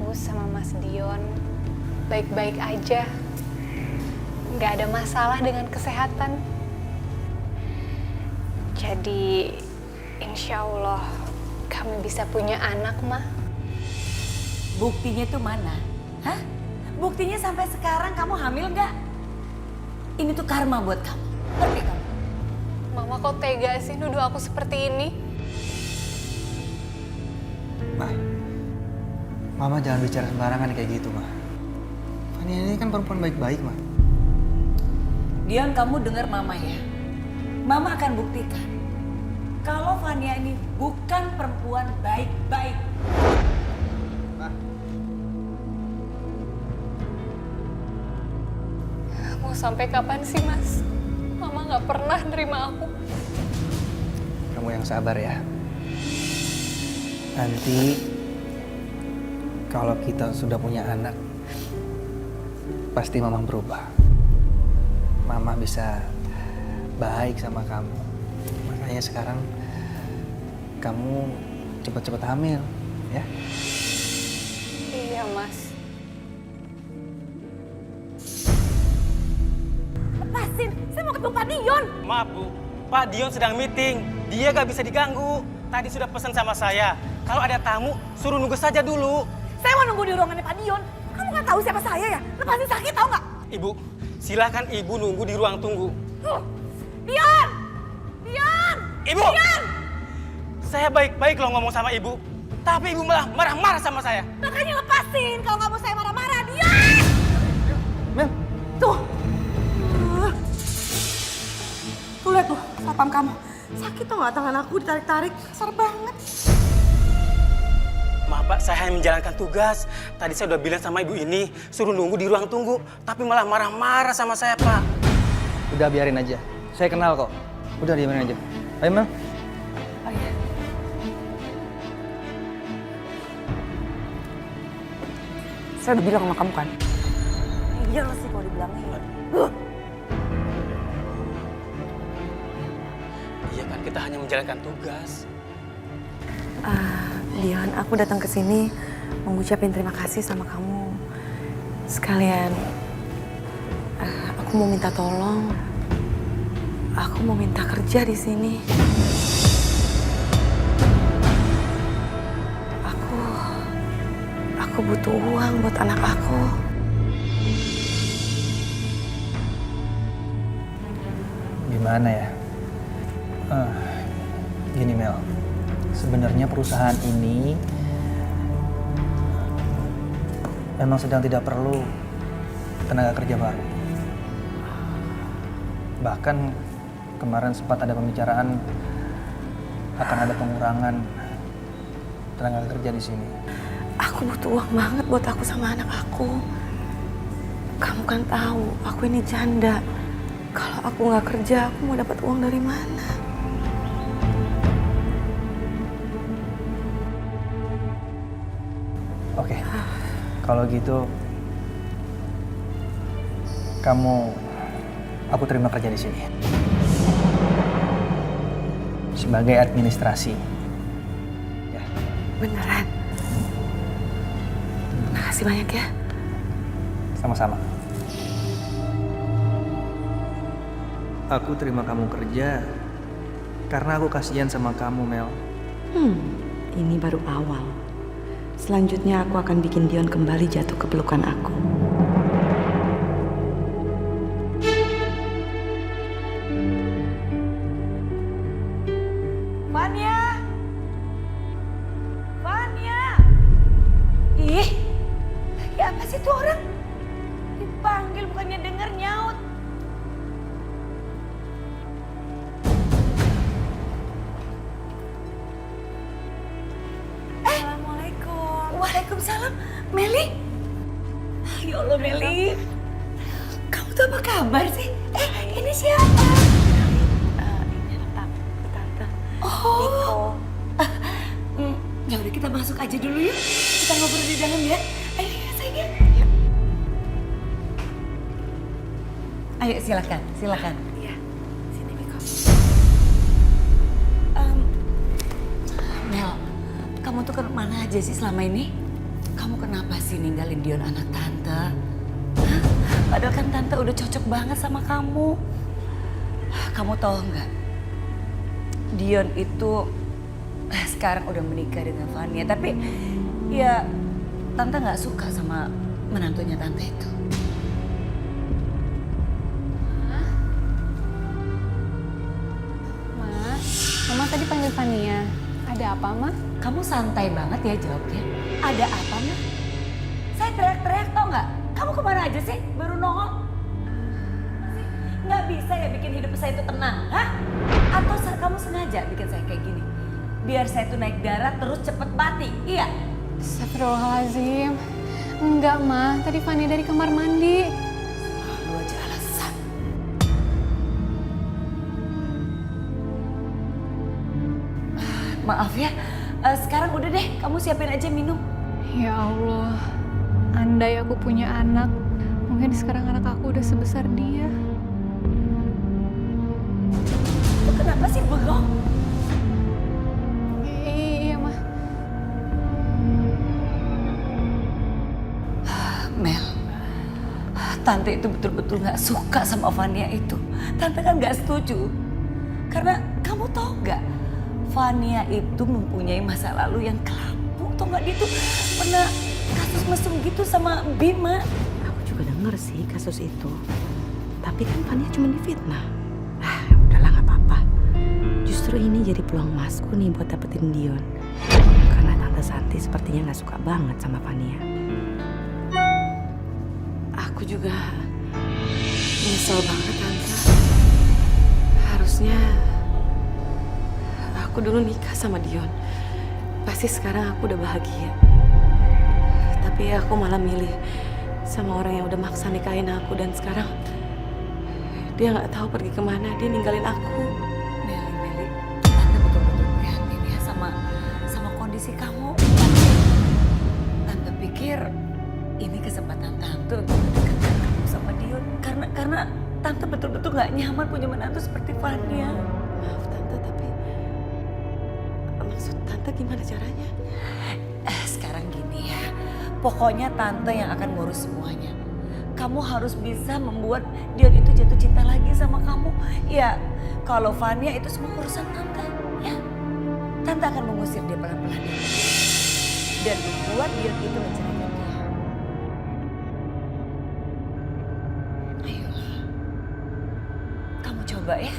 aku sama Mas Dion baik-baik aja. Nggak ada masalah dengan kesehatan. Jadi, insya Allah kami bisa punya anak, Ma. Buktinya tuh mana? Hah? Buktinya sampai sekarang kamu hamil nggak? Ini tuh karma buat kamu. Ngerti kamu? Mama kok tega sih nuduh aku seperti ini? Ma, Mama jangan bicara sembarangan kayak gitu, Ma. Fania ini kan perempuan baik-baik, Ma. Dion, kamu dengar Mama ya. Mama akan buktikan kalau Fania ini bukan perempuan baik-baik. Mau sampai kapan sih, Mas? Mama nggak pernah nerima aku. Kamu yang sabar ya. Nanti kalau kita sudah punya anak, pasti Mama berubah. Mama bisa baik sama kamu. Makanya sekarang kamu cepat-cepat hamil, ya? Iya, Mas. Lepasin, saya mau ketemu Pak Dion. Maaf Bu, Pak Dion sedang meeting. Dia gak bisa diganggu. Tadi sudah pesan sama saya. Kalau ada tamu, suruh nunggu saja dulu. Saya mau nunggu di ruangannya Pak Dion. Kamu nggak tahu siapa saya ya? Lepasin, sakit tahu nggak? Ibu, silakan Ibu nunggu di ruang tunggu. Dion! Dion! Ibu! Dion! Saya baik-baik loh ngomong sama Ibu. Tapi Ibu malah marah-marah sama saya. Makanya lepasin kalau nggak mau saya marah-marah. Dion! Mel, Tuh. Tuh lihat tuh, satpam kamu. Sakit tuh nggak tangan aku ditarik-tarik. Kasar banget. Maaf Pak, saya hanya menjalankan tugas. Tadi saya udah bilang sama Ibu ini, suruh nunggu di ruang tunggu. Tapi malah marah-marah sama saya, Pak. udah biarin aja. Saya kenal kok. Udah diamin aja. Ayo, Mel. Oh iya. Saya udah bilang sama kamu kan? Iya lah sih kalau dibilangin. Iya kan, kita hanya menjalankan tugas. Dion, aku datang ke sini mengucapin terima kasih sama kamu. Sekalian, aku mau minta tolong. Aku mau minta kerja di sini. Aku butuh uang buat anak aku. Gimana ya? Gini Mel, sebenarnya perusahaan ini memang sedang tidak perlu tenaga kerja baru. Bahkan kemarin sempat ada pembicaraan akan ada pengurangan tenaga kerja di sini. Aku butuh uang banget buat aku sama anak aku. Kamu kan tahu, aku ini janda. Kalau aku nggak kerja, aku mau dapat uang dari mana? Oke, kalau gitu aku terima kerja di sini sebagai administrasi. Ya. Beneran? Makasih banyak ya. Sama-sama. Aku terima kamu kerja karena aku kasihan sama kamu, Mel. Ini baru awal. Selanjutnya aku akan bikin Dion kembali jatuh ke pelukan aku. Fania! Fania! Ih, ya apa sih tuh orang? Dipanggil bukannya denger nyaut. Assalamualaikum. Waalaikumsalam. Meli? Ya Allah, Meli. Kamu tuh apa kabar sih? Ini siapa? Ini anak tante. Oh. Niko. Ya udah, kita masuk aja dulu yuk. Kita ngobrol di dalam ya. Ayo ya sayang. Ayo silakan, silakan. Iya. Sini Niko. Mel, kamu tuh ke mana aja sih selama ini? kamu kenapa sih ninggalin Dion anak tante? Hah? Padahal kan tante udah cocok banget sama kamu. Kamu tahu nggak? Dion itu sekarang udah menikah dengan Fania, tapi ya tante nggak suka sama menantunya tante itu. Mama tadi panggil Fania. Ada apa, Ma? Kamu santai banget ya jawabnya. Ada apa, Mah? Saya teriak-teriak tau nggak? Kamu kemana aja sih? Baru nongol. Nggak bisa ya bikin hidup saya itu tenang, hah? Atau kamu sengaja bikin saya kayak gini? Biar saya tuh naik darah terus cepet mati, iya? Astagfirullahaladzim. Enggak, Ma. Tadi Fania dari kamar mandi. Lu aja alasan. Maaf ya, sekarang udah deh, kamu siapin aja minum. Ya Allah. Andai aku punya anak, mungkin sekarang anak aku udah sebesar dia. Lu kenapa sih bengong? Iya, Ma. Mel, Tante itu betul-betul gak suka sama Fania itu. Tante kan gak setuju. Karena kamu tahu gak, Fania itu mempunyai masa lalu yang kelam. Tuh nggak dia tuh pernah kasus mesum gitu sama Bima. Aku juga denger sih kasus itu. Tapi kan Fania cuma difitnah. Udahlah nggak apa-apa. Justru ini jadi peluang emasku nih buat dapetin Dion. Karena Tante Santi sepertinya nggak suka banget sama Fania. Aku juga nyesel banget Tante. Harusnya aku dulu nikah sama Dion. Pasti sekarang aku udah bahagia. Tapi aku malah milih sama orang yang udah maksa nikahin aku. Dan sekarang dia nggak tahu pergi kemana. Dia ninggalin aku. Meli, Tante betul-betul prihatin ya sama kondisi kamu. Tante pikir ini kesempatan Tante untuk mendekatkan kamu sama Dion. Karena Tante betul-betul nggak nyaman punya menantu seperti Fania. Maaf Tante, tapi maksud Tante gimana caranya? Sekarang gini ya, pokoknya Tante yang akan ngurus semuanya. Kamu harus bisa membuat Dion itu jatuh cinta lagi sama kamu. Ya, kalau Fania itu semua urusan Tante, ya. Tante akan mengusir dia pelan-pelan dan membuat Dion itu menceraikan dia. Ayolah, kamu coba ya.